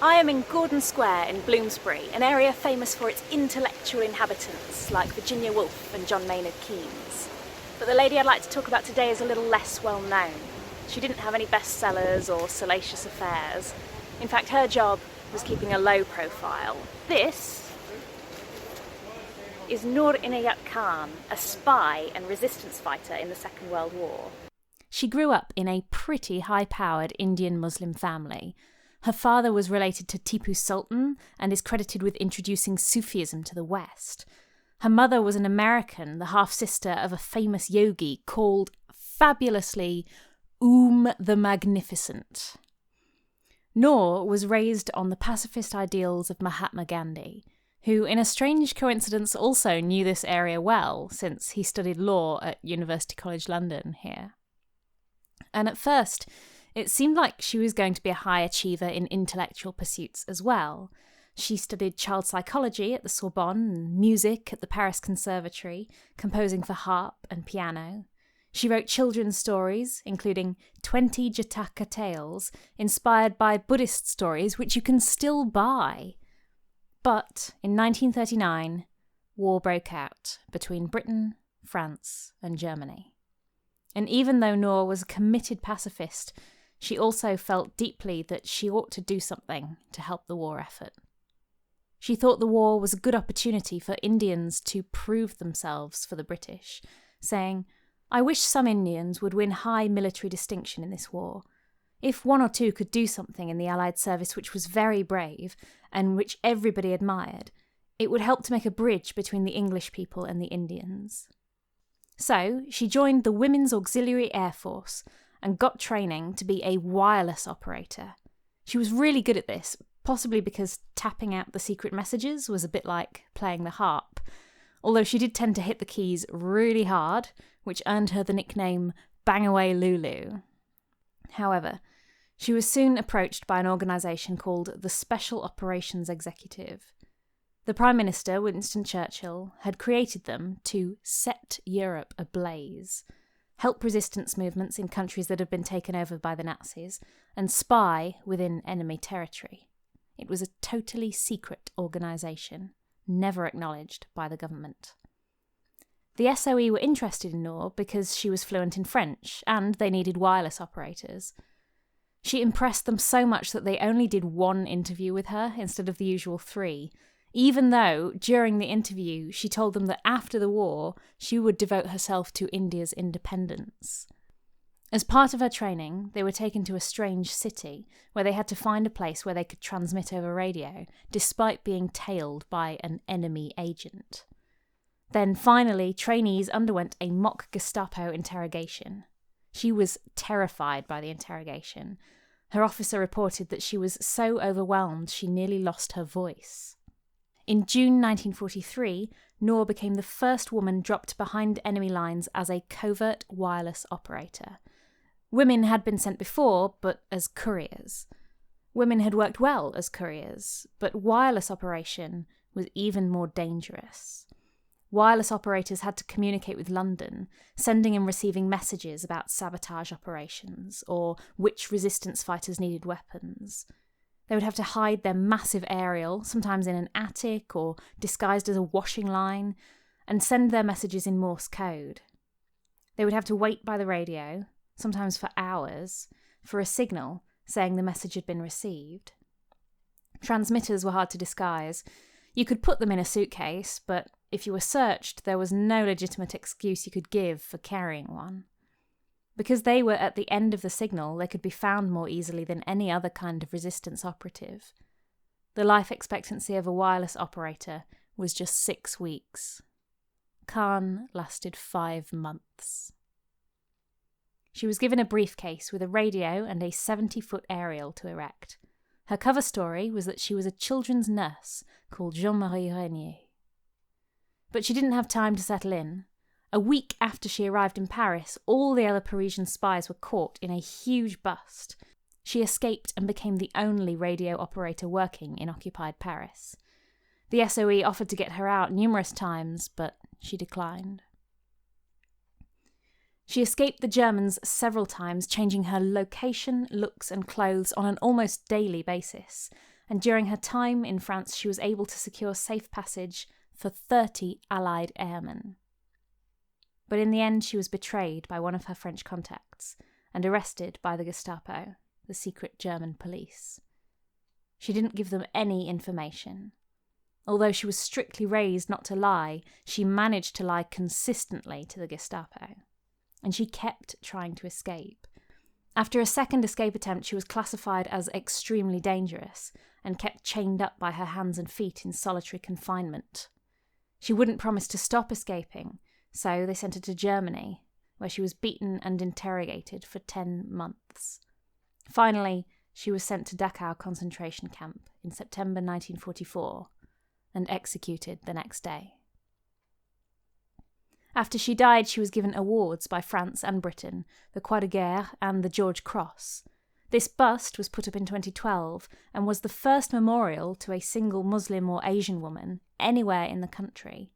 I am in Gordon Square in Bloomsbury, an area famous for its intellectual inhabitants like Virginia Woolf and John Maynard Keynes. But the lady I'd like to talk about today is a little less well known. She didn't have any bestsellers or salacious affairs. In fact, her job was keeping a low profile. This is Noor Inayat Khan, a spy and resistance fighter in the Second World War. She grew up in a pretty high-powered Indian Muslim family. Her father was related to Tipu Sultan and is credited with introducing Sufism to the West. Her mother was an American, the half-sister of a famous yogi called, fabulously, the Magnificent. Noor was raised on the pacifist ideals of Mahatma Gandhi, who, in a strange coincidence, also knew this area well, since he studied law at University College London here. And at first, it seemed like she was going to be a high achiever in intellectual pursuits as well. She studied child psychology at the Sorbonne and music at the Paris Conservatory, composing for harp and piano. She wrote children's stories, including 20 Jataka tales, inspired by Buddhist stories, which you can still buy. But in 1939, war broke out between Britain, France, and Germany. And even though Noor was a committed pacifist, she also felt deeply that she ought to do something to help the war effort. She thought the war was a good opportunity for Indians to prove themselves for the British, saying, "I wish some Indians would win high military distinction in this war. If one or two could do something in the Allied service which was very brave, and which everybody admired, it would help to make a bridge between the English people and the Indians." So she joined the Women's Auxiliary Air Force and got training to be a wireless operator. She was really good at this, possibly because tapping out the secret messages was a bit like playing the harp, although she did tend to hit the keys really hard, which earned her the nickname Bang Away Lulu. However, she was soon approached by an organisation called the Special Operations Executive. The Prime Minister, Winston Churchill, had created them to set Europe ablaze, help resistance movements in countries that had been taken over by the Nazis, and spy within enemy territory. It was a totally secret organisation, never acknowledged by the government. The SOE were interested in Noor because she was fluent in French, and they needed wireless operators. She impressed them so much that they only did one interview with her instead of the usual 3, even though, during the interview, she told them that after the war, she would devote herself to India's independence. As part of her training, they were taken to a strange city, where they had to find a place where they could transmit over radio, despite being tailed by an enemy agent. Then, finally, trainees underwent a mock Gestapo interrogation. She was terrified by the interrogation. Her officer reported that she was so overwhelmed she nearly lost her voice. In June 1943, Noor became the first woman dropped behind enemy lines as a covert wireless operator. Women had been sent before, but as couriers. Women had worked well as couriers, but wireless operation was even more dangerous. Wireless operators had to communicate with London, sending and receiving messages about sabotage operations or which resistance fighters needed weapons. They would have to hide their massive aerial, sometimes in an attic or disguised as a washing line, and send their messages in Morse code. They would have to wait by the radio, sometimes for hours, for a signal saying the message had been received. Transmitters were hard to disguise. You could put them in a suitcase, but if you were searched, there was no legitimate excuse you could give for carrying one. Because they were at the end of the signal, they could be found more easily than any other kind of resistance operative. The life expectancy of a wireless operator was just 6 weeks. Khan lasted 5 months. She was given a briefcase with a radio and a 70-foot aerial to erect. Her cover story was that she was a children's nurse called Jean-Marie Régnier. But she didn't have time to settle in. A week after she arrived in Paris, all the other Parisian spies were caught in a huge bust. She escaped and became the only radio operator working in occupied Paris. The SOE offered to get her out numerous times, but she declined. She escaped the Germans several times, changing her location, looks and clothes on an almost daily basis, and during her time in France she was able to secure safe passage for 30 Allied airmen. But in the end she was betrayed by one of her French contacts and arrested by the Gestapo, the secret German police. She didn't give them any information. Although she was strictly raised not to lie, she managed to lie consistently to the Gestapo. And she kept trying to escape. After a second escape attempt, she was classified as extremely dangerous and kept chained up by her hands and feet in solitary confinement. She wouldn't promise to stop escaping, so they sent her to Germany, where she was beaten and interrogated for 10 months. Finally, she was sent to Dachau concentration camp in September 1944 and executed the next day. After she died, she was given awards by France and Britain, the Croix de Guerre and the George Cross. This bust was put up in 2012 and was the first memorial to a single Muslim or Asian woman anywhere in the country.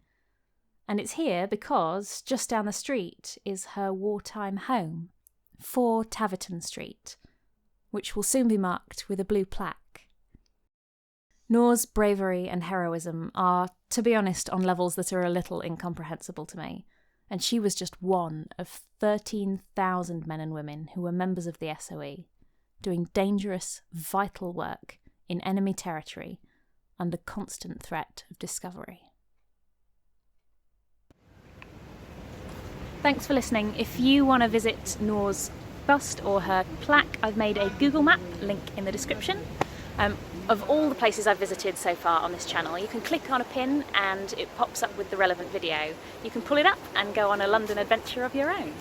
And it's here because just down the street is her wartime home, 4 Taverton Street, which will soon be marked with a blue plaque. Noor's bravery and heroism are, to be honest, on levels that are a little incomprehensible to me, and she was just one of 13,000 men and women who were members of the SOE, doing dangerous, vital work in enemy territory under constant threat of discovery. Thanks for listening. If you want to visit Noor's bust or her plaque, I've made a Google map, link in the description. Of all the places I've visited so far on this channel, you can click on a pin and it pops up with the relevant video. You can pull it up and go on a London adventure of your own.